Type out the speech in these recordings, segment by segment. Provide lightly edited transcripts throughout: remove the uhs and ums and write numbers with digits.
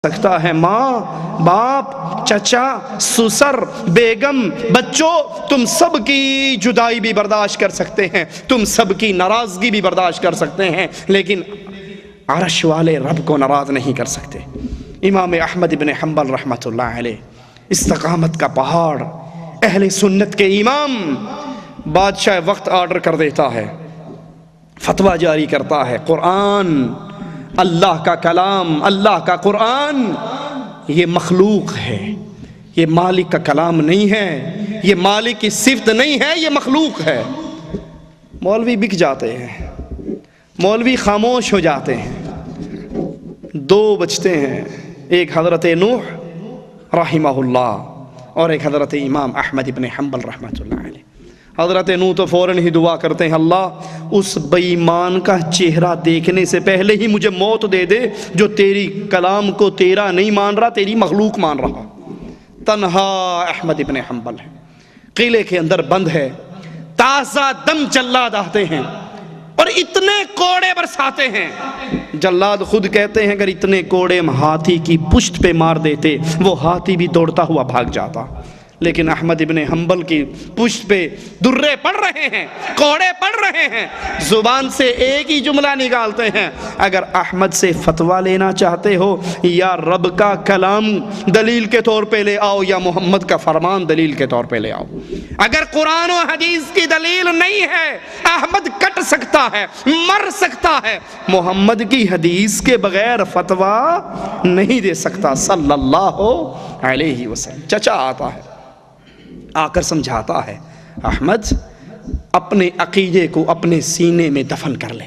سکتا ہے ماں، باپ، چچا، سسر، بیگم، بچوں، تم سب کی جدائی بھی برداشت کر سکتے ہیں، تم سب کی ناراضگی بھی برداشت کر سکتے ہیں، لیکن عرش والے رب کو ناراض نہیں کر سکتے۔ امام احمد بن حنبل رحمۃ اللہ علیہ، استقامت کا پہاڑ، اہل سنت کے امام، بادشاہ وقت آرڈر کر دیتا ہے، فتویٰ جاری کرتا ہے، قرآن اللہ کا کلام، اللہ کا قرآن یہ مخلوق ہے، یہ مالک کا کلام نہیں ہے، یہ مالک کی صفت نہیں ہے، یہ مخلوق ہے۔ مولوی بک جاتے ہیں، مولوی خاموش ہو جاتے ہیں، دو بچتے ہیں، ایک حضرت نوح رحمہ اللہ اور ایک حضرت امام احمد بن حنبل رحمۃ اللہ علیہ۔ حضرت نوح تو فوراً ہی دعا کرتے ہیں، اللہ اس بے ایمان کا چہرہ دیکھنے سے پہلے ہی مجھے موت دے دے جو تیری کلام کو تیرا نہیں مان رہا، تیری مخلوق مان رہا۔ تنہا احمد ابن حنبل ہے، قلعے کے اندر بند ہے، تازہ دم جلاد آتے ہیں اور اتنے کوڑے برساتے ہیں، جلاد خود کہتے ہیں اگر اتنے کوڑے ہم ہاتھی کی پشت پہ مار دیتے وہ ہاتھی بھی دوڑتا ہوا بھاگ جاتا، لیکن احمد ابن حنبل کی پشت پہ درے پڑ رہے ہیں، کوڑے پڑ رہے ہیں، زبان سے ایک ہی جملہ نکالتے ہیں، اگر احمد سے فتویٰ لینا چاہتے ہو یا رب کا کلام دلیل کے طور پہ لے آؤ یا محمد کا فرمان دلیل کے طور پہ لے آؤ۔ اگر قرآن و حدیث کی دلیل نہیں ہے، احمد کٹ سکتا ہے، مر سکتا ہے، محمد کی حدیث کے بغیر فتویٰ نہیں دے سکتا صلی اللہ علیہ وسلم۔ چچا آتا ہے، آ کر سمجھاتا ہے، احمد اپنے عقیدے کو اپنے سینے میں دفن کر لے،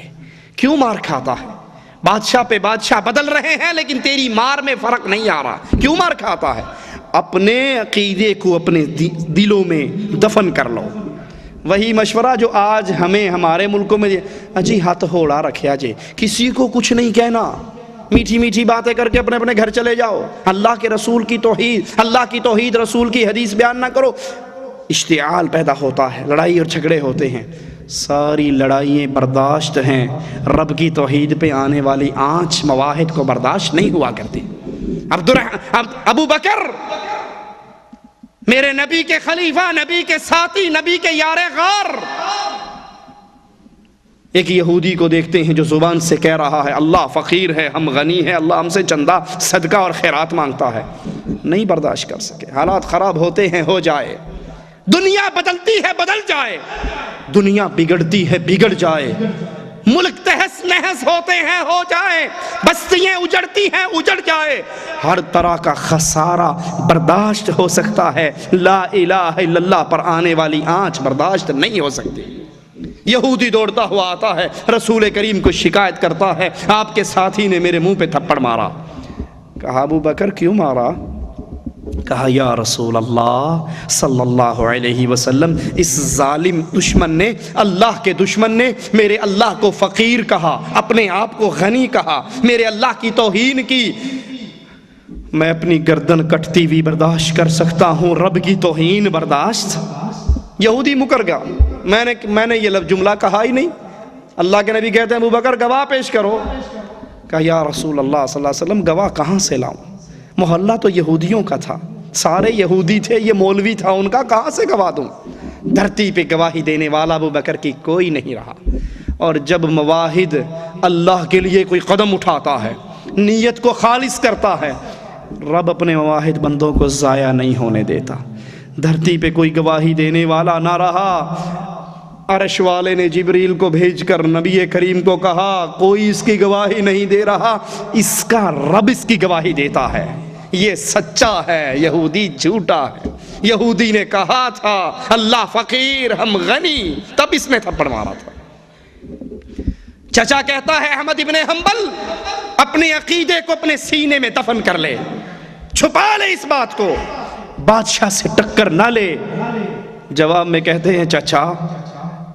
کیوں مار کھاتا ہے؟ بادشاہ پہ بادشاہ بدل رہے ہیں لیکن تیری مار میں فرق نہیں آ رہا، کیوں مار کھاتا ہے؟ اپنے عقیدے کو اپنے دلوں میں دفن کر لو۔ وہی مشورہ جو آج ہمیں ہمارے ملکوں میں جی ہاتھ ہوڑا رکھیا جی، کسی کو کچھ نہیں کہنا، میٹھی میٹھی باتیں کر کے اپنے اپنے گھر چلے جاؤ، اللہ کے رسول کی توحید، اللہ کی توحید، رسول کی حدیث بیان نہ کرو، اشتعال پیدا ہوتا ہے، لڑائی اور جھگڑے ہوتے ہیں۔ ساری لڑائیاں برداشت ہیں، رب کی توحید پہ آنے والی آنچ مواحد کو برداشت نہیں ہوا کرتی۔ ابو بکر میرے نبی کے خلیفہ، نبی کے ساتھی، نبی کے یار غار، ایک یہودی کو دیکھتے ہیں جو زبان سے کہہ رہا ہے اللہ فقیر ہے، ہم غنی ہیں، اللہ ہم سے چندہ صدقہ اور خیرات مانگتا ہے، نہیں برداشت کر سکے۔ حالات خراب ہوتے ہیں، ہو جائے، دنیا بدلتی ہے، بدل جائے، دنیا بگڑتی ہے، بگڑ جائے، ملک تہس نہس ہوتے ہیں، ہو جائے، بستیاں اجڑتی ہیں، اجڑ جائے، ہر طرح کا خسارہ برداشت ہو سکتا ہے، لا الہ الا اللہ پر آنے والی آنچ برداشت نہیں ہو سکتی۔ یہودی دوڑتا ہوا آتا ہے، رسول کریم کو شکایت کرتا ہے، آپ کے ساتھی نے میرے منہ پہ تھپڑ مارا۔ کہا ابو بکر کیوں مارا؟ کہا یا رسول اللہ صلی اللہ علیہ وسلم، اس ظالم دشمن نے، اللہ کے دشمن نے میرے اللہ کو فقیر کہا، اپنے آپ کو غنی کہا، میرے اللہ کی توہین کی، میں اپنی گردن کٹتی ہوئی برداشت کر سکتا ہوں، رب کی توہین برداشت؟ یہودی مکر گیا، میں نے یہ لفظ جملہ کہا ہی نہیں۔ اللہ کے نبی کہتے ہیں ابو بکر گواہ پیش کرو۔ کہا یا رسول اللہ صلی اللہ علیہ وسلم گواہ کہاں سے لاؤں؟ محلہ تو یہودیوں کا تھا، سارے یہودی تھے، یہ مولوی تھا ان کا، کہاں سے گواہ دوں؟ دھرتی پہ گواہی دینے والا ابو بکر کی کوئی نہیں رہا۔ اور جب مواحد اللہ کے لیے کوئی قدم اٹھاتا ہے، نیت کو خالص کرتا ہے، رب اپنے مواحد بندوں کو ضائع نہیں ہونے دیتا۔ دھرتی پہ کوئی گواہی دینے والا نہ رہا، عرش والے نے جبریل کو بھیج کر نبی کریم کو کہا کوئی اس کی گواہی نہیں دے رہا، اس کا رب اس کی گواہی دیتا ہے، یہ سچا ہے، یہودی جھوٹا ہے۔ یہودی نے کہا تھا اللہ فقیر ہم غنی، تب اس نے تھپڑ مارا تھا۔ چچا کہتا ہے احمد ابن حنبل اپنے عقیدے کو اپنے سینے میں دفن کر لے، چھپا لے اس بات کو، بادشاہ سے ٹکر نہ لے۔ جواب میں کہتے ہیں چچا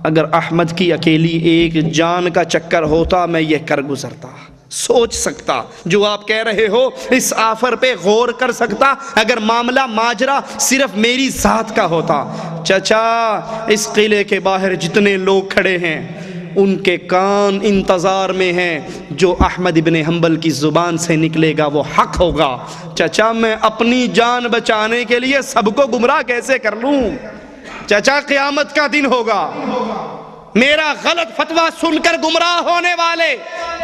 اگر احمد کی اکیلی ایک جان کا چکر ہوتا میں یہ کر گزرتا، سوچ سکتا جو آپ کہہ رہے ہو، اس آفر پہ غور کر سکتا، اگر معاملہ ماجرا صرف میری ذات کا ہوتا۔ چچا اس قلعے کے باہر جتنے لوگ کھڑے ہیں ان کے کان انتظار میں ہیں، جو احمد ابن حنبل کی زبان سے نکلے گا وہ حق ہوگا۔ چچا میں اپنی جان بچانے کے لیے سب کو گمراہ کیسے کر لوں؟ چچا قیامت کا دن ہوگا، میرا غلط فتویٰ سن کر گمراہ ہونے والے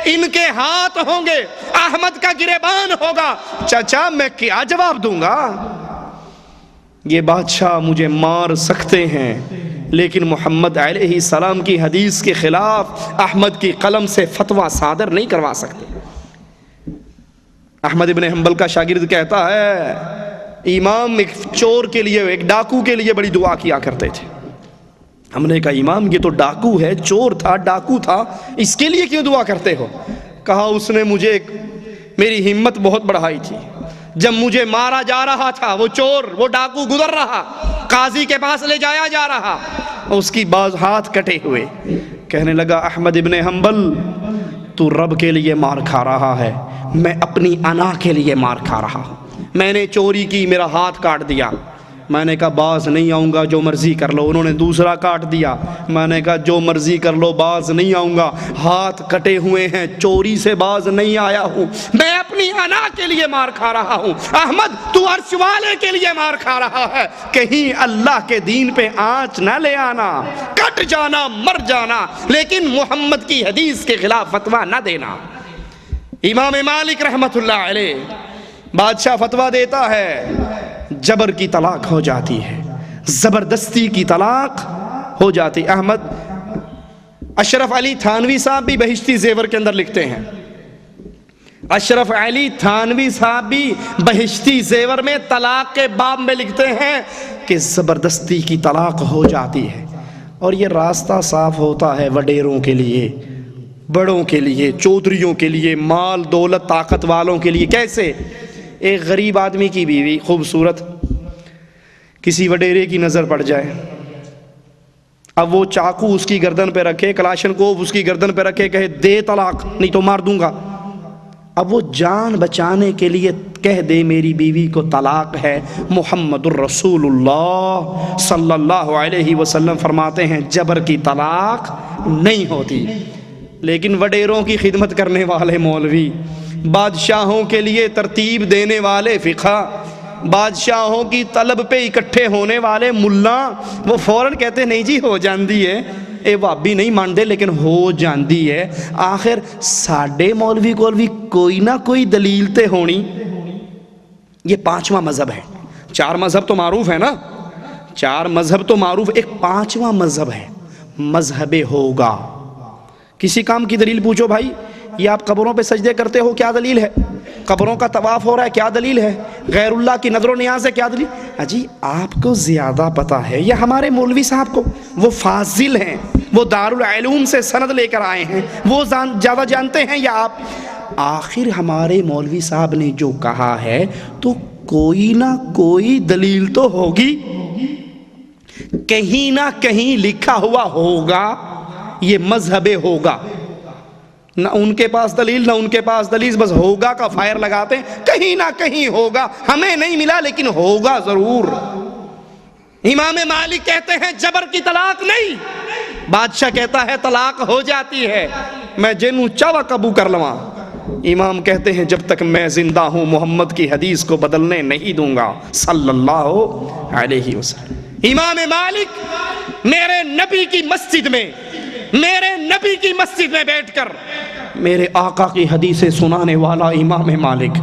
ان کے ہاتھ ہوں گے، احمد کا گریبان ہوگا۔ چچا میں کیا جواب دوں گا؟ یہ بادشاہ مجھے مار سکتے ہیں لیکن محمد علیہ السلام کی حدیث کے خلاف احمد کی قلم سے فتویٰ صادر نہیں کروا سکتے۔ احمد ابن حنبل کا شاگرد کہتا ہے امام ایک چور کے لیے، ایک ڈاکو کے لیے بڑی دعا کیا کرتے تھے۔ ہم نے کہا امام یہ تو ڈاکو ہے، چور تھا، ڈاکو تھا، اس کے لیے کیوں دعا کرتے ہو؟ کہا اس نے مجھے میری ہمت بہت بڑھائی تھی، جب مجھے مارا جا رہا تھا، وہ چور، وہ ڈاکو گزر رہا، قاضی کے پاس لے جایا جا رہا، اس کی بعض ہاتھ کٹے ہوئے، کہنے لگا احمد ابن حنبل تو رب کے لیے مار کھا رہا ہے، میں اپنی انا کے لیے مار کھا رہا ہوں، میں نے چوری کی، میرا ہاتھ کاٹ دیا۔ میں نے کہا باز نہیں آؤں گا، جو مرضی کر لو۔ انہوں نے دوسرا کاٹ دیا، میں نے کہا جو مرضی کر لو، باز نہیں آؤں گا، ہاتھ کٹے ہوئے ہیں، چوری سے باز نہیں آیا ہوں، میں اپنی انا کے لیے مار کھا رہا ہوں۔ احمد تو عرش والے کے لیے مار کھا رہا ہے، کہیں اللہ کے دین پہ آنچ نہ لے آنا، کٹ جانا، مر جانا، لیکن محمد کی حدیث کے خلاف فتویٰ نہ دینا۔ امام مالک رحمت اللہ علیہ، بادشاہ فتویٰ دیتا ہے جبر کی طلاق ہو جاتی ہے، زبردستی کی طلاق ہو جاتی۔ احمد اشرف علی تھانوی صاحب بھی بہشتی زیور کے اندر لکھتے ہیں، اشرف علی تھانوی صاحب بھی بہشتی زیور میں طلاق کے باب میں لکھتے ہیں کہ زبردستی کی طلاق ہو جاتی ہے، اور یہ راستہ صاف ہوتا ہے وڈیروں کے لیے، بڑوں کے لیے، چودھریوں کے لیے، مال دولت طاقت والوں کے لیے۔ کیسے؟ ایک غریب آدمی کی بیوی خوبصورت کسی وڈیرے کی نظر پڑ جائے، اب وہ چاقو اس کی گردن پہ رکھے، کلاشن کوف اس کی گردن پہ رکھے، کہے دے طلاق نہیں تو مار دوں گا۔ اب وہ جان بچانے کے لیے کہہ دے میری بیوی کو طلاق ہے، محمد الرسول اللہ صلی اللہ علیہ وسلم فرماتے ہیں جبر کی طلاق نہیں ہوتی۔ لیکن وڈیروں کی خدمت کرنے والے مولوی، بادشاہوں کے لیے ترتیب دینے والے فقہ، بادشاہوں کی طلب پہ اکٹھے ہونے والے ملا، وہ فوراً کہتے ہیں نہیں جی ہو جاندی ہے، اے وابی نہیں مانتے لیکن ہو جاندی ہے۔ آخر ساڈے مولوی کول بھی کوئی نہ کوئی دلیل تے ہونی۔ یہ پانچواں مذہب ہے، چار مذہب تو معروف ہے نا، چار مذہب تو معروف، ایک پانچواں مذہب ہے، مذہب ہوگا۔ کسی کام کی دلیل پوچھو بھائی، یہ آپ قبروں پہ سجدے کرتے ہو، کیا دلیل ہے؟ قبروں کا طواف ہو رہا ہے، کیا دلیل ہے؟ غیر اللہ کی نظر و نیاز ہے، کیا دلیل؟ اجی آپ کو زیادہ پتہ ہے یا ہمارے مولوی صاحب کو؟ وہ فاضل ہیں، وہ دارالعلوم سے سند لے کر آئے ہیں، وہ زیادہ جانتے ہیں یا آپ؟ آخر ہمارے مولوی صاحب نے جو کہا ہے تو کوئی نہ کوئی دلیل تو ہوگی، کہیں نہ کہیں لکھا ہوا ہوگا، یہ مذہب ہوگا۔ نہ ان کے پاس دلیل نہ ان کے پاس دلیل، بس ہوگا کا فائر لگاتے ہیں، کہیں نہ کہیں ہوگا، ہمیں نہیں ملا لیکن ہوگا ضرور۔ امام مالک کہتے ہیں جبر کی طلاق نہیں، بادشاہ کہتا ہے طلاق ہو جاتی ہے، میں جنوں چاوا قبو کر لواں۔ امام کہتے ہیں جب تک میں زندہ ہوں محمد کی حدیث کو بدلنے نہیں دوں گا صلی اللہ علیہ وسلم۔ امام مالک میرے نبی کی مسجد میں، میرے نبی کی مسجد میں بیٹھ کر میرے آقا کی حدیثیں سنانے والا امام مالک،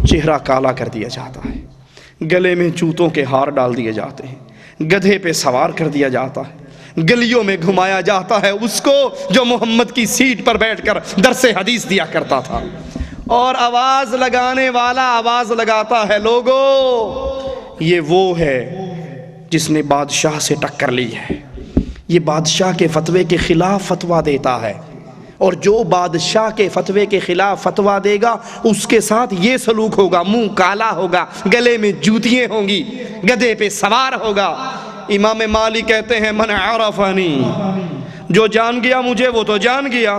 چہرہ کالا کر دیا جاتا ہے، گلے میں جوتوں کے ہار ڈال دیے جاتے ہیں، گدھے پہ سوار کر دیا جاتا ہے، گلیوں میں گھمایا جاتا ہے اس کو جو محمد کی سیٹ پر بیٹھ کر درس حدیث دیا کرتا تھا، اور آواز لگانے والا آواز لگاتا ہے لوگو یہ وہ ہے جس نے بادشاہ سے ٹکر لی ہے، یہ بادشاہ کے فتوے کے خلاف فتویٰ دیتا ہے، اور جو بادشاہ کے فتوے کے خلاف فتویٰ دے گا اس کے ساتھ یہ سلوک ہوگا، منہ کالا ہوگا، گلے میں جوتیاں ہوں گی، گدھے پہ سوار ہوگا۔ امام مالک کہتے ہیں من عرفنی، جو جان گیا مجھے وہ تو جان گیا،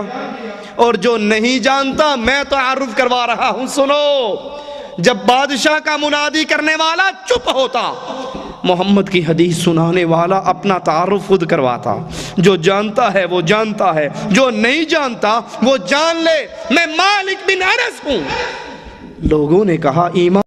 اور جو نہیں جانتا میں تعارف کروا رہا ہوں۔ سنو، جب بادشاہ کا منادی کرنے والا چپ ہوتا، محمد کی حدیث سنانے والا اپنا تعارف خود کرواتا، جو جانتا ہے وہ جانتا ہے، جو نہیں جانتا وہ جان لے میں مالک بن انس ہوں۔ لوگوں نے کہا ایمان